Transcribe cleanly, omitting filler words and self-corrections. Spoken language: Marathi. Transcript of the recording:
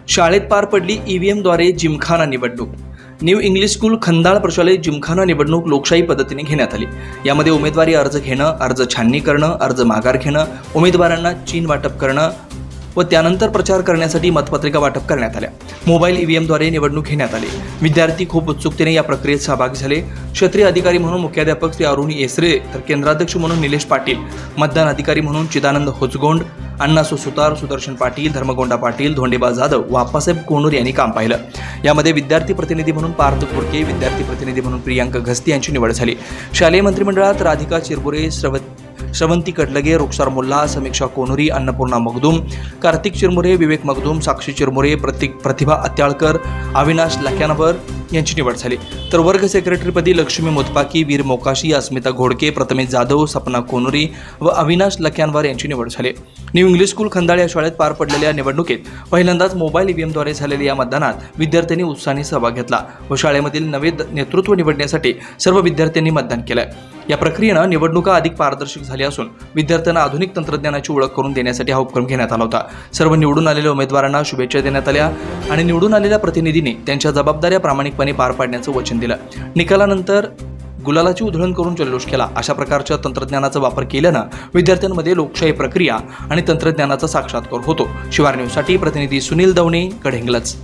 शाळेत पार पडली ईव्हीएमद्वारे जिमखाना निवडणूक। न्यू इंग्लिश स्कूल खंदाळ प्रशालेत जिमखाना निवडणूक लोकशाही पद्धतीने घेण्यात आली। यामध्ये उमेदवारी अर्ज घेणं, अर्ज छाननी करणं, अर्ज माघार घेणं, उमेदवारांना चिन्ह वाटप करणं व त्यानंतर प्रचार करण्यासाठी मतपत्रिका वाटप करण्यात आल्या। मोबाईल ईव्हीएमद्वारे निवडणूक घेण्यात आली। विद्यार्थी खूप उत्सुकतेने या प्रक्रियेत सहभागी झाले। क्षेत्रीय अधिकारी म्हणून मुख्याध्यापक श्री अरुणी येसरे, तर केंद्राध्यक्ष म्हणून निलेश पाटील, मतदान अधिकारी म्हणून चिदानंद होचगोंड, अण्णासो सुतार, सुदर्शन पाटील, धर्मगोंडा पाटील, धोंडेबा जाधव व आप्पासाहेब कोनूर यांनी काम पाहिलं। यामध्ये विद्यार्थी प्रतिनिधी म्हणून पार्थ घोडके, विद्यार्थी प्रतिनिधी म्हणून प्रियांका घस्ती यांची निवड झाली। शालेय मंत्रिमंडळात राधिका चिरमुरे, श्रवंती कडलगे, रुखसार मुल्ला, समीक्षा कोनोरी, अन्नपूर्णा मगदूम, कार्तिक चिरमुरे, विवेक मगदूम, साक्षी चिरमुरे, प्रतिभा अत्याळकर, अविनाश लक्यानवर यांची निवड झाली। तर वर्ग सेक्रेटरीपदी लक्ष्मी मोतपाकी, वीर मोकाशी, अस्मिता घोडके, प्रथमेश जाधव, सपना कोनोरी व अविनाश लक्यानवर यांची निवड झाली। न्यू इंग्लिश स्कूल खंदाळ या शाळेत पार पडलेल्या निवडणुकीत पहिल्यांदाच मोबाईल ईव्हीएमद्वारे झालेल्या या मतदानात विद्यार्थ्यांनी उत्साहाने सहभाग घेतला व शाळेमधील नवे नेतृत्व निवडण्यासाठी सर्व विद्यार्थ्यांनी मतदान केलं। या प्रक्रियेनं निवडणुका अधिक पारदर्शक झाल्या असून विद्यार्थ्यांना आधुनिक तंत्रज्ञानाची ओळख करून देण्यासाठी हा उपक्रम घेण्यात आला होता। सर्व निवडून आलेल्या उमेदवारांना शुभेच्छा देण्यात आल्या आणि निवडून आलेल्या प्रतिनिधींनी त्यांच्या जबाबदाऱ्या प्रामाणिकपणे पार पाडण्याचं वचन दिलं। निकालानंतर गुलालाची उधळण करून जल्लोष केला। अशा प्रकारच्या तंत्रज्ञानाचा वापर केल्यानं विद्यार्थ्यांमध्ये लोकशाही प्रक्रिया आणि तंत्रज्ञानाचा साक्षात्कार होतो। शिवार न्यूजसाठी प्रतिनिधी सुनील दवणे, गडहिंग्लज।